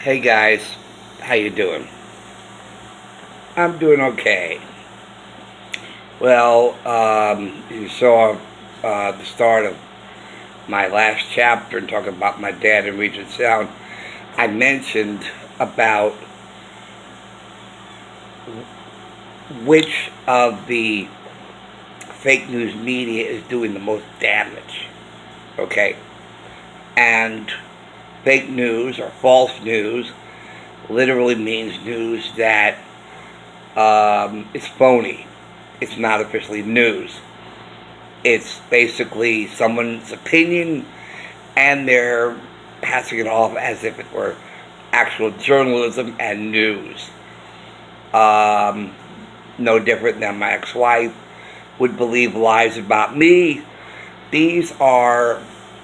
Hey guys, how you doing? I'm doing okay. Well, you saw the start of my last chapter and talking about my dad in Regent Sound. I mentioned about which of the fake news media is doing the most damage. Okay, and fake news or false news literally means news that it's phony. It's not officially news. It's basically someone's opinion, and they're passing it off as if it were actual journalism and news. Um, no different than my ex-wife would believe lies about me. These are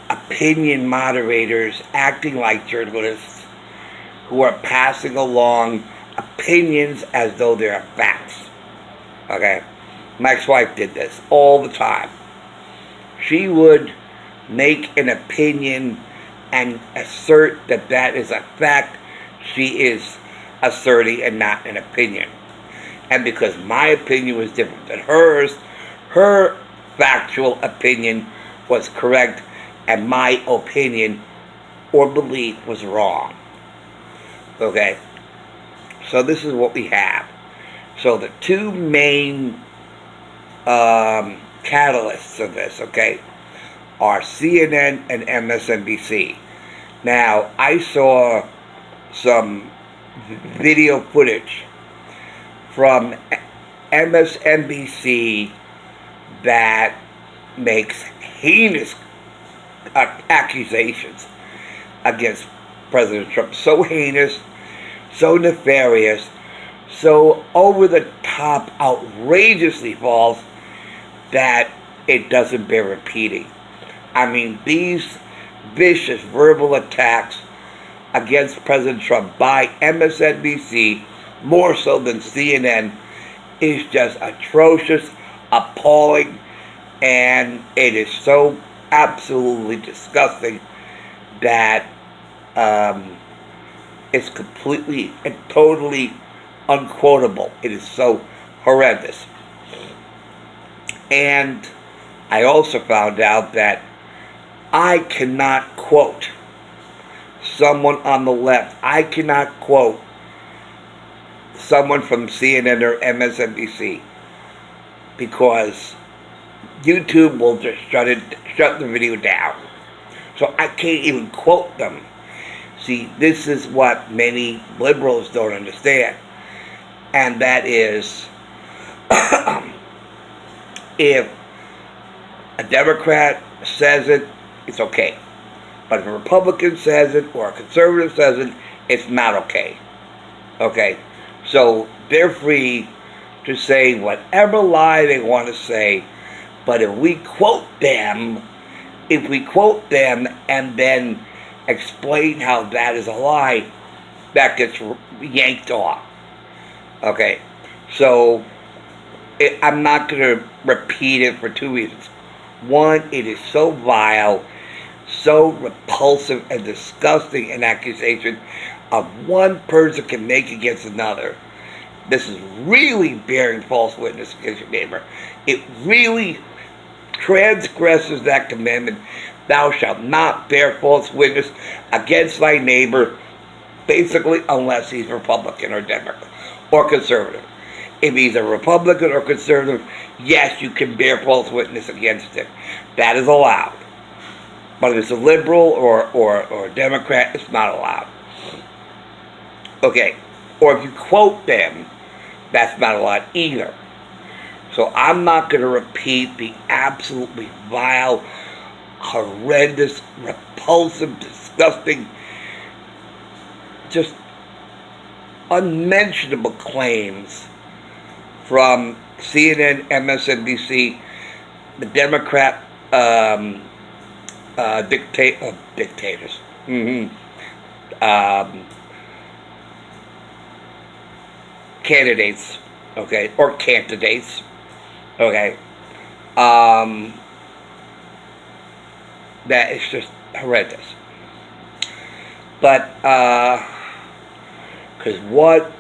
opinion moderators acting like journalists who are passing along opinions as though they're facts. Okay? My ex-wife did this all the time. She would make an opinion and assert that that is a fact. She is asserting and not an opinion. And because my opinion was different than hers, her factual opinion was correct and my opinion or belief was wrong. Okay? So this is what we have. So the two main catalysts of this, okay, are CNN and MSNBC. Now, I saw some video footage from MSNBC that makes heinous accusations against President Trump. So heinous, so nefarious, so over the top, outrageously false that it doesn't bear repeating. I mean, these vicious verbal attacks against President Trump by MSNBC, more so than CNN, is just atrocious, appalling, and it is so absolutely disgusting that it's completely and totally unquotable. It is so horrendous. And I also found out that I cannot quote someone on the left. I cannot quote someone from CNN or MSNBC because YouTube will just shut the video down. So I can't even quote them. See, this is what many liberals don't understand. And that is, if a Democrat says it, it's okay. But if a Republican says it or a conservative says it, it's not okay. Okay? So they're free to say whatever lie they want to say, but if we quote them and then explain how that is a lie, that gets yanked off. Okay? So I'm not going to repeat it for two reasons. One, it is so vile, so repulsive and disgusting an accusation of one person can make against another. This is really bearing false witness against your neighbor. It really transgresses that commandment. Thou shalt not bear false witness against thy neighbor, basically unless he's Republican or Democrat or conservative. If he's a Republican or conservative, yes, you can bear false witness against him. That is allowed. But if it's a liberal or a Democrat, it's not allowed. Okay. Or if you quote them, that's not allowed either. So I'm not going to repeat the absolutely vile, horrendous, repulsive, disgusting, just unmentionable claims from CNN, MSNBC, the Democrat dictators, candidates, okay, or candidates, okay, that is just horrendous. But Because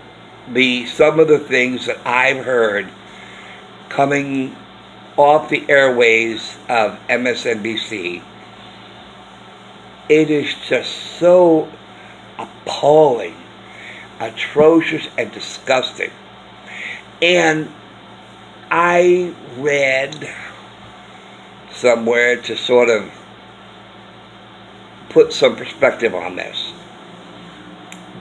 some of the things that I've heard coming off the airways of MSNBC, it is just so appalling, atrocious, and disgusting. And I read somewhere to sort of put some perspective on this.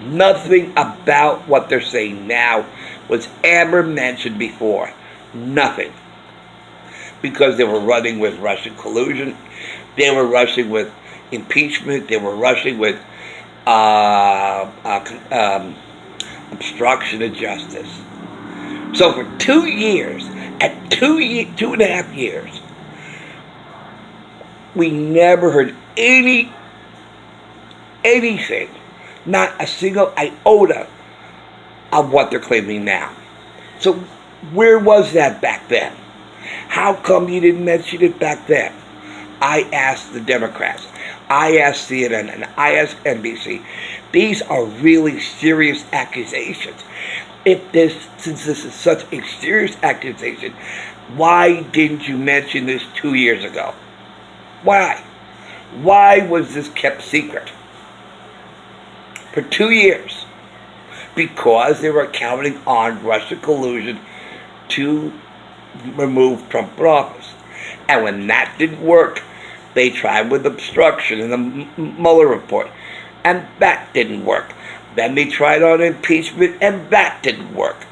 Nothing about what they're saying now was ever mentioned before. Nothing. Because they were running with Russian collusion, they were rushing with impeachment, they were rushing with obstruction of justice. So for 2 years, at 2.5 years, we never heard anything, not a single iota of what they're claiming now. So where was that back then? How come you didn't mention it back then? I asked the Democrats, I asked CNN, and I asked NBC. These are really serious accusations. Since this is such a serious accusation, why didn't you mention this 2 years ago? Why? Why was this kept secret? For 2 years. Because they were counting on Russian collusion to remove Trump from office. And when that didn't work, they tried with obstruction in the Mueller report. And that didn't work. Then they tried on impeachment, and that didn't work.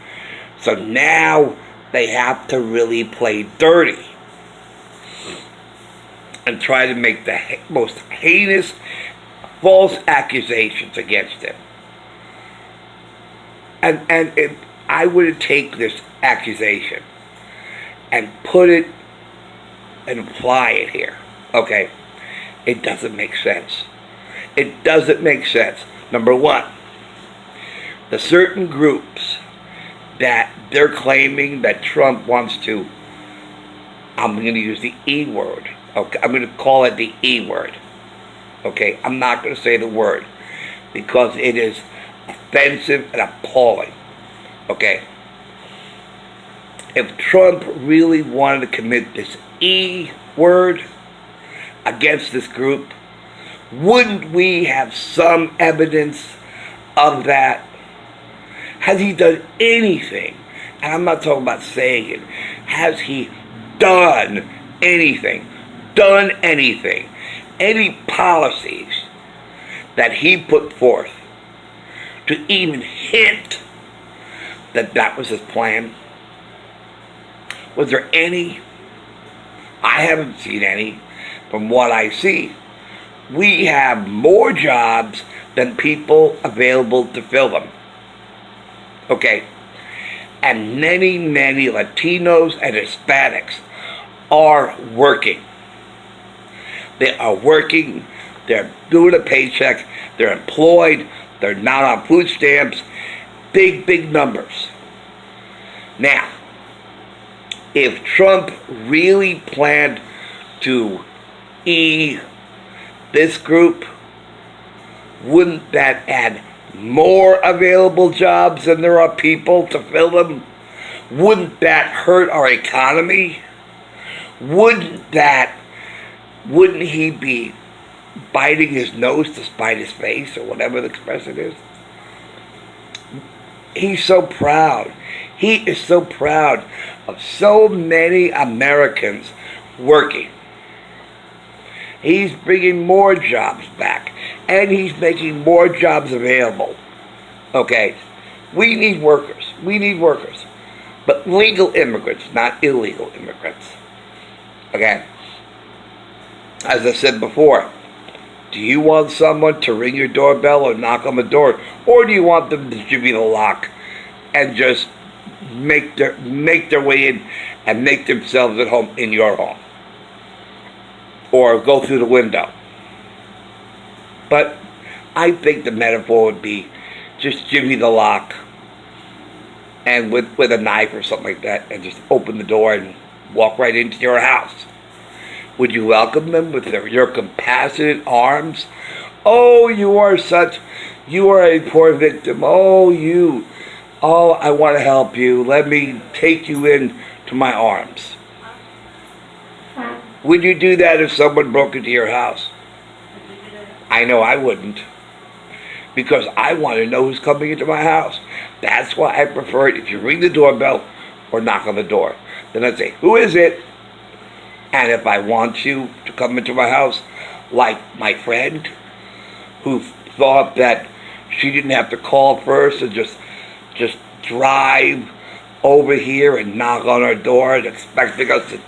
So now they have to really play dirty and try to make the most heinous false accusations against him. And if I were to take this accusation and put it and apply it here, okay, it doesn't make sense. It doesn't make sense. Number one, the certain groups that they're claiming that Trump wants to, I'm going to use the E word. Okay, I'm going to call it the E word. Okay, I'm not going to say the word because it is offensive and appalling. Okay, if Trump really wanted to commit this E word against this group, wouldn't we have some evidence of that? Has he done anything? And I'm not talking about saying it. Has he done anything? Done anything? Any policies that he put forth to even hint that that was his plan? Was there any? I haven't seen any. From what I see, we have more jobs than people available to fill them. Okay. And many, many Latinos and Hispanics are working. They are working, they're doing a paycheck, they're employed, they're not on food stamps. Big, big numbers. Now, if Trump really planned to ease this group, wouldn't that add more available jobs than there are people to fill them? Wouldn't that hurt our economy? Wouldn't he be biting his nose to spite his face, or whatever the expression is? He's so proud. He is so proud of so many Americans working. He's bringing more jobs back, and he's making more jobs available. Okay, we need workers. We need workers. But legal immigrants, not illegal immigrants. Okay? As I said before, do you want someone to ring your doorbell or knock on the door? Or do you want them to give you the lock and just make their way in and make themselves at home in your home? Or go through the window? But I think the metaphor would be just give me the lock and with a knife or something like that, and just open the door and walk right into your house. Would you welcome them with your compassionate arms? Oh, you are such You are a poor victim. Oh, I want to help you. Let me take you in to my arms. Would you do that if someone broke into your house? I know I wouldn't. Because I want to know who's coming into my house. That's why I prefer it if you ring the doorbell or knock on the door. Then I'd say, who is it? And if I want you to come into my house, like my friend who thought that she didn't have to call first and just drive over here and knock on our door and expecting us to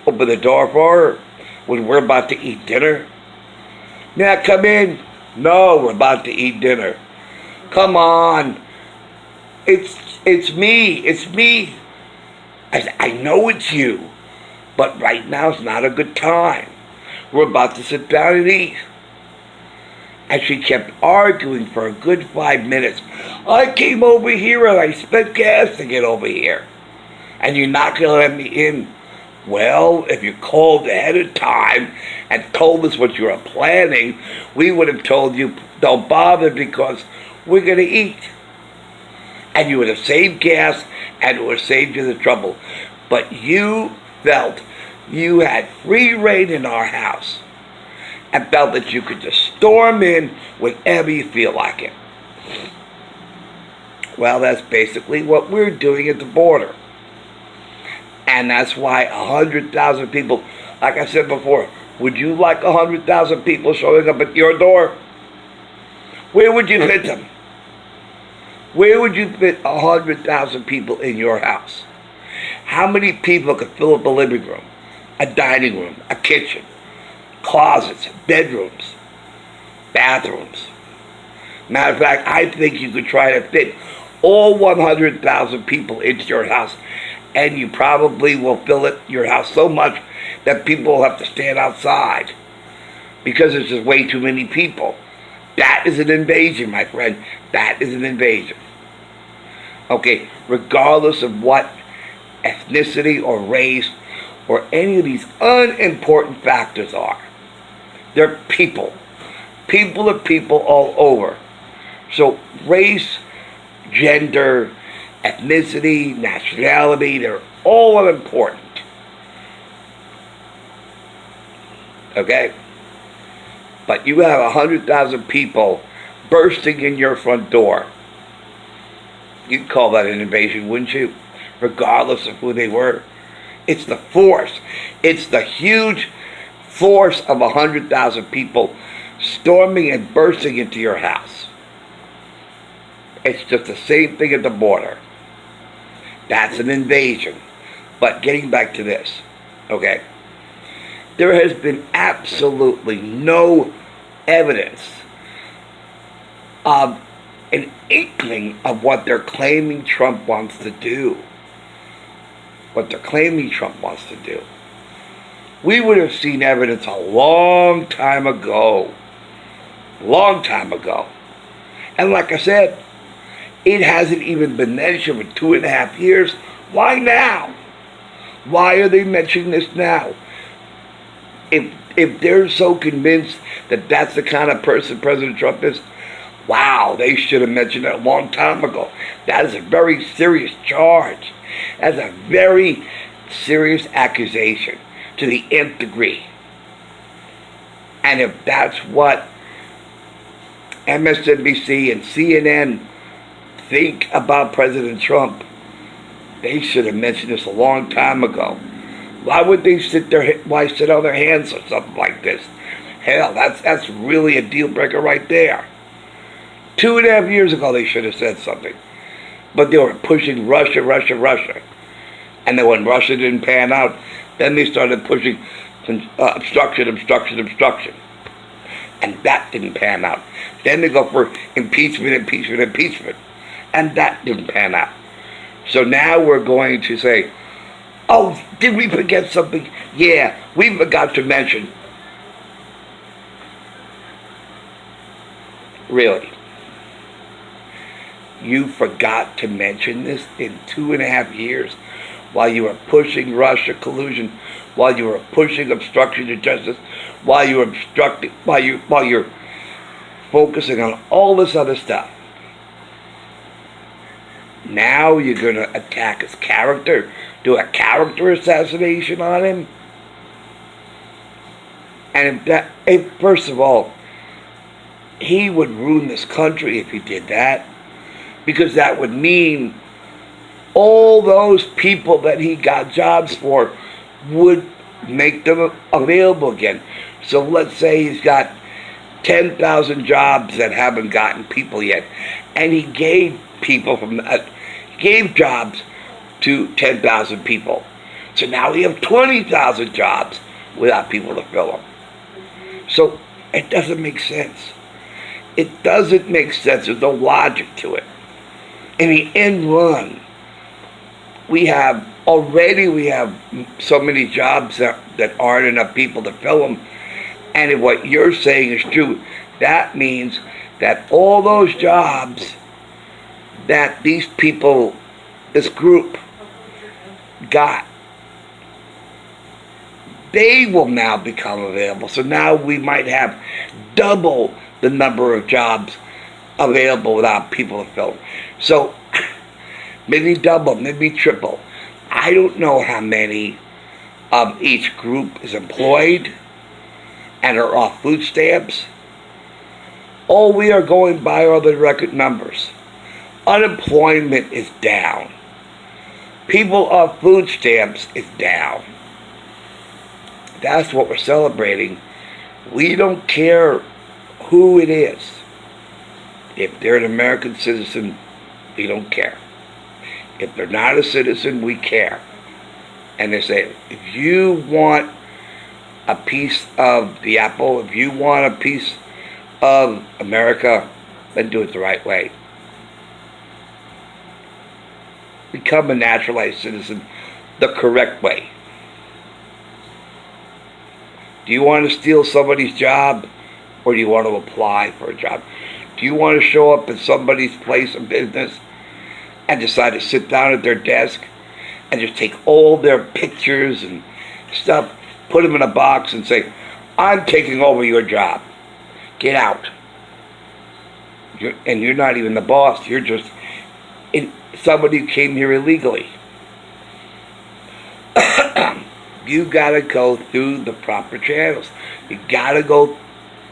open the door for her when we're about to eat dinner. Yeah, come in. No, we're about to eat dinner. Come on. It's me. I know it's you, but right now it's not a good time. We're about to sit down and eat. And she kept arguing for a good 5 minutes. I came over here and I spent gas to get over here. And you're not going to let me in. Well, if you called ahead of time and told us what you were planning, we would have told you, don't bother because we're going to eat. And you would have saved gas and it would have saved you the trouble. But you felt you had free reign in our house and felt that you could just storm in whenever you feel like it. Well, that's basically what we're doing at the border. And that's why 100,000 people, like I said before, would you like 100,000 people showing up at your door? Where would you fit them? Where would you fit 100,000 people in your house? How many people could fill up a living room, a dining room, a kitchen, closets, bedrooms, bathrooms? Matter of fact, I think you could try to fit all 100,000 people into your house, and you probably will fill your house so much that people will have to stand outside because there's just way too many people. That is an invasion, my friend. That is an invasion. Okay, regardless of what ethnicity or race or any of these unimportant factors are, they're people. People are people all over. So race, gender, ethnicity, nationality, they're all unimportant. Okay? But you have 100,000 people bursting in your front door. You'd call that an invasion, wouldn't you? Regardless of who they were. It's the force. It's the huge force of 100,000 people storming and bursting into your house. It's just the same thing at the border. That's an invasion. But getting back to this, okay? There has been absolutely no evidence of an inkling of what they're claiming Trump wants to do. What they're claiming Trump wants to do. We would have seen evidence a long time ago. Long time ago. And like I said, it hasn't even been mentioned for 2.5 years. Why now? Why are they mentioning this now? If they're so convinced that that's the kind of person President Trump is, wow, they should have mentioned it a long time ago. That is a very serious charge. That's a very serious accusation to the nth degree. And if that's what MSNBC and CNN think about President Trump, they should have mentioned this a long time ago. Why would they sit on their hands or something like this? Hell, that's really a deal breaker right there. 2.5 years ago they should have said something. But they were pushing Russia. And then when Russia didn't pan out, then they started pushing obstruction. And that didn't pan out. Then they go for impeachment. And that didn't pan out. So now we're going to say, oh, did we forget something? Yeah, we forgot to mention. Really? You forgot to mention this in 2.5 years while you were pushing Russia collusion, while you were pushing obstruction of justice, while you're focusing on all this other stuff. Now you're going to attack his character, do a character assassination on him. And if first of all, he would ruin this country if he did that, because that would mean all those people that he got jobs for would make them available again. So let's say he's got 10,000 jobs that haven't gotten people yet, and he gave jobs to 10,000 people. So now we have 20,000 jobs without people to fill them. So it doesn't make sense. It doesn't make sense. There's no logic to it. In the end run, we have so many jobs that aren't enough people to fill them. And if what you're saying is true, that means that all those jobs that these people, this group, got, they will now become available. So now we might have double the number of jobs available without people to fill them. So maybe double, maybe triple. I don't know how many of each group is employed and are off food stamps. All we are going by are the record numbers. Unemployment is down. People off food stamps is down. That's what we're celebrating. We don't care who it is. If they're an American citizen, we don't care. If they're not a citizen, we care. And they say, if you want a piece of the apple, if you want a piece of America, then do it the right way. Become a naturalized citizen the correct way. Do you want to steal somebody's job, or do you want to apply for a job? Do you want to show up at somebody's place of business and decide to sit down at their desk and just take all their pictures and stuff, put them in a box and say, I'm taking over your job. Get out. You're not even the boss. You're just somebody who came here illegally. You gotta go through the proper channels. You gotta go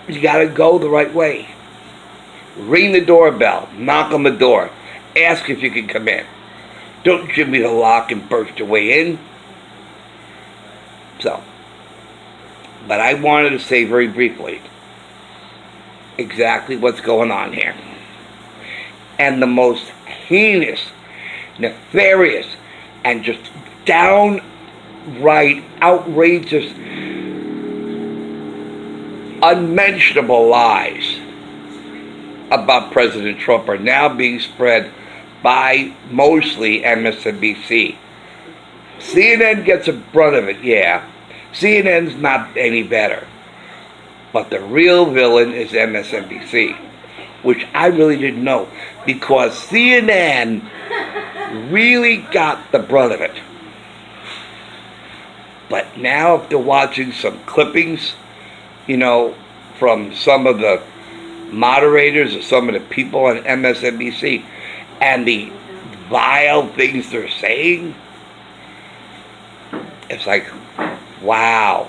the right way. Ring the doorbell, knock on the door, ask if you can come in. Don't give me the lock and burst your way in. So, but I wanted to say very briefly exactly what's going on here. And the most heinous, nefarious, and just downright outrageous, unmentionable lies about President Trump are now being spread by mostly MSNBC. CNN gets a brunt of it, yeah. CNN's not any better. But the real villain is MSNBC, which I really didn't know, because CNN really got the brunt of it. But now after watching some clippings, from some of the moderators or some of the people on MSNBC and the vile things they're saying, it's like, wow.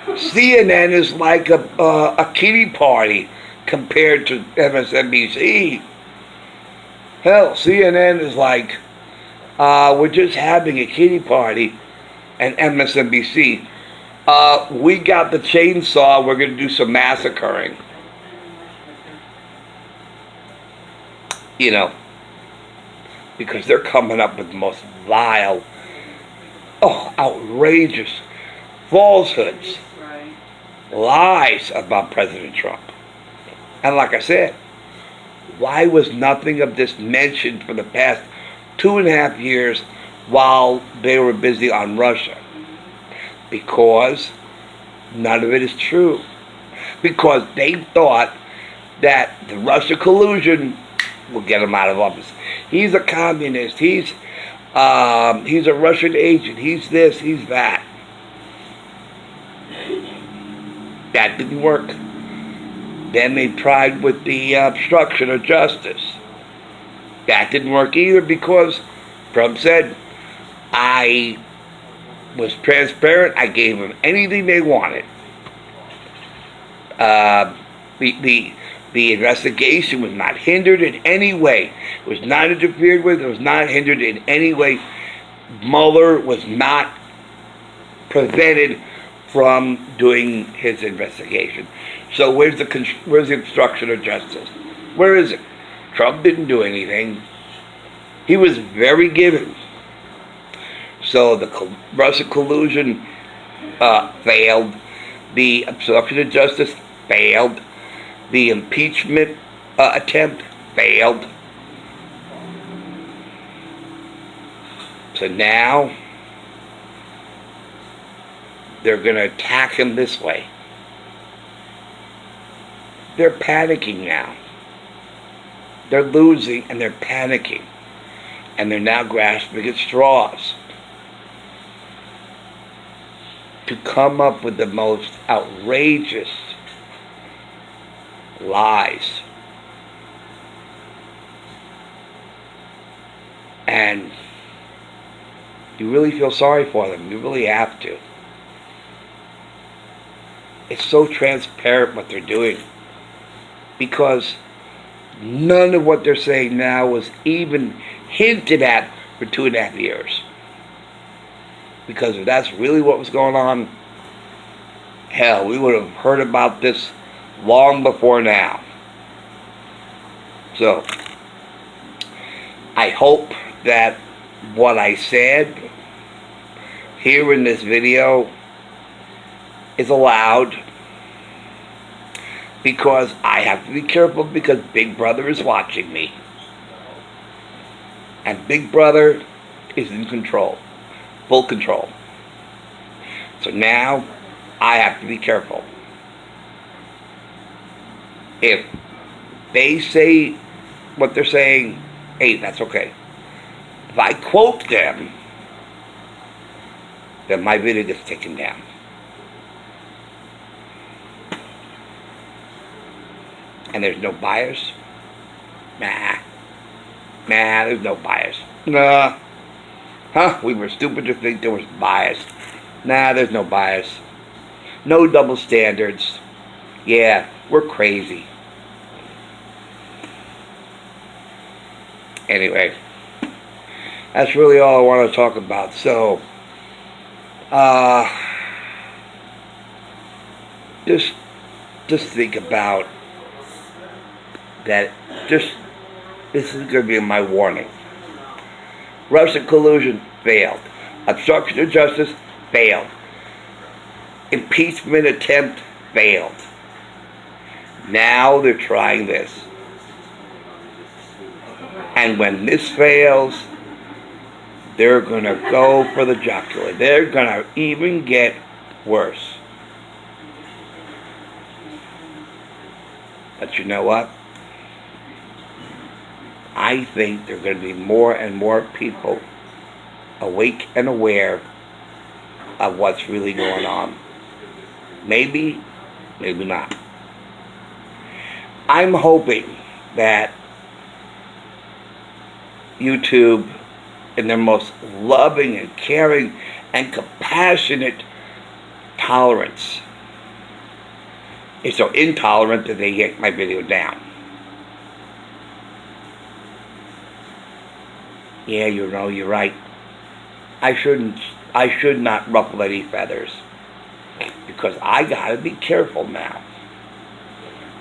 CNN is like a kiddie party compared to MSNBC. Hell, CNN is like, we're just having a kiddie party, and MSNBC, we got the chainsaw, we're going to do some massacring. Because they're coming up with the most vile, outrageous falsehoods, lies about President Trump. And like I said, why was nothing of this mentioned for the past 2.5 years while they were busy on Russia? Because none of it is true. Because they thought that the Russia collusion will get him out of office. He's a communist. He's a Russian agent. He's this. He's that. That didn't work. Then they tried with the obstruction of justice. That didn't work either because Trump said, I was transparent. I gave them anything they wanted. Uh, the investigation was not hindered in any way. It was not interfered with. It was not hindered in any way. Mueller was not prevented from doing his investigation. So where's the obstruction of justice? Where is it? Trump didn't do anything. He was very giving. So the Russia collusion failed. The obstruction of justice failed. The impeachment attempt failed. So now they're going to attack him this way. They're panicking now. They're losing and they're panicking. And they're now grasping at straws to come up with the most outrageous lies. And you really feel sorry for them. You really have to. It's so transparent what they're doing. Because none of what they're saying now was even hinted at for 2.5 years. Because if that's really what was going on, hell, we would have heard about this long before now. So, I hope that what I said here in this video is allowed, because I have to be careful because Big Brother is watching me. And Big Brother is in control. Full control. So now I have to be careful. If they say what they're saying, hey, that's okay. If I quote them, then my video gets taken down. And there's no bias? Nah, there's no bias. Nah. Huh? We were stupid to think there was bias. Nah, there's no bias. No double standards. Yeah, we're crazy. Anyway, that's really all I want to talk about. So, just think about that. This is going to be my warning. Russian collusion failed. Obstruction of justice failed. Impeachment attempt failed. Now they're trying this. And when this fails, they're going to go for the jugular. They're going to even get worse. But you know what? I think there are going to be more and more people awake and aware of what's really going on. Maybe, maybe not. I'm hoping that YouTube, in their most loving and caring and compassionate tolerance, is so intolerant that they get my video down. Yeah, you know, you're right. I should not ruffle any feathers. Because I gotta be careful now.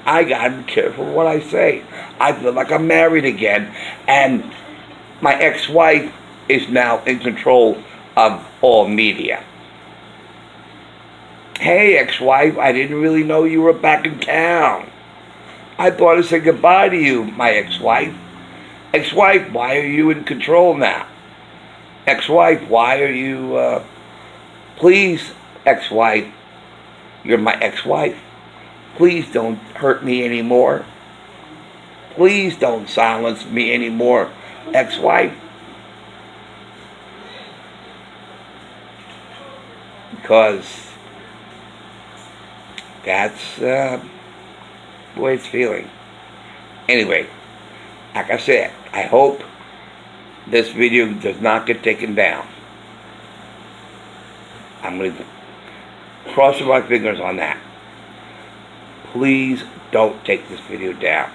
I gotta be careful what I say. I feel like I'm married again, and my ex-wife is now in control of all media. Hey, ex-wife, I didn't really know you were back in town. I thought I said goodbye to you, my ex-wife. Ex-wife, why are you in control now? Ex-wife, why are you, please, ex-wife, you're my ex-wife. Please don't hurt me anymore. Please don't silence me anymore, ex-wife. Because that's the way it's feeling. Anyway, like I said, I hope this video does not get taken down. I'm going to cross my fingers on that. Please don't take this video down.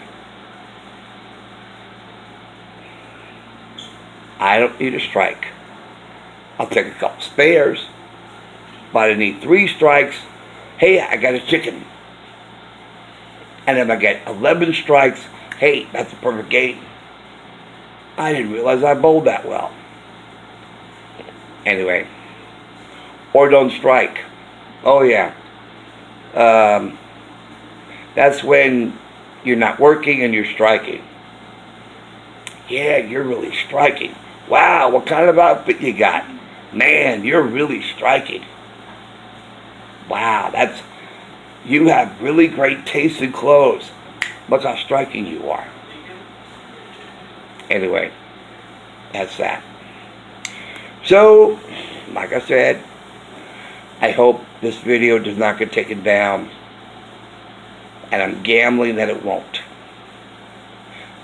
I don't need a strike. I'll take a couple spares. But I need 3 strikes. Hey, I got a chicken. And if I get 11 strikes, hey, that's a perfect game. I didn't realize I bowled that well. Anyway. Or don't strike. Oh, yeah. That's when you're not working and you're striking. Yeah, you're really striking. Wow, what kind of outfit you got? Man, you're really striking. Wow, you have really great taste in clothes. Look how striking you are. Anyway, that's that. So, like I said, I hope this video does not get taken down. And I'm gambling that it won't.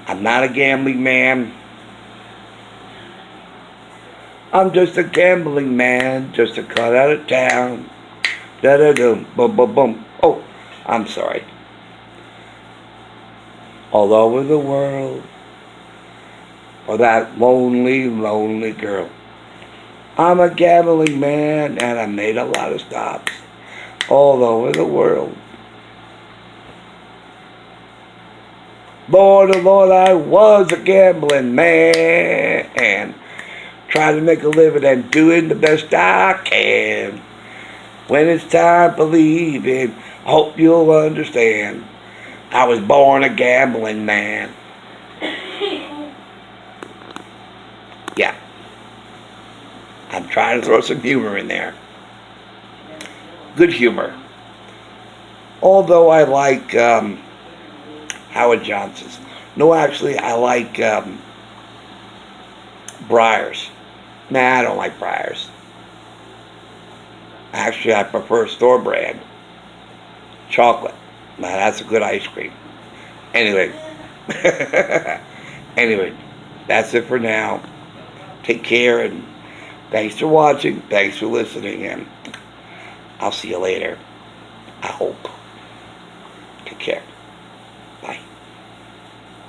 I'm not a gambling man. I'm just a gambling man, just a cut out of town. Da-da-dum, boom. Oh, I'm sorry. All over the world, for that lonely, lonely girl. I'm a gambling man, and I made a lot of stops all over the world. Lord, oh Lord, I was a gambling man, and trying to make a living and doing the best I can. When it's time for leaving, I hope you'll understand. I was born a gambling man. Yeah. I'm trying to throw some humor in there. Good humor. Although I like Howard Johnson's. No, actually, I like Breyers. Nah, I don't like Breyers. Actually, I prefer store brand. Chocolate. Now, that's a good ice cream. Anyway. Anyway, that's it for now. Take care, and thanks for watching. Thanks for listening, and I'll see you later. I hope. Take care.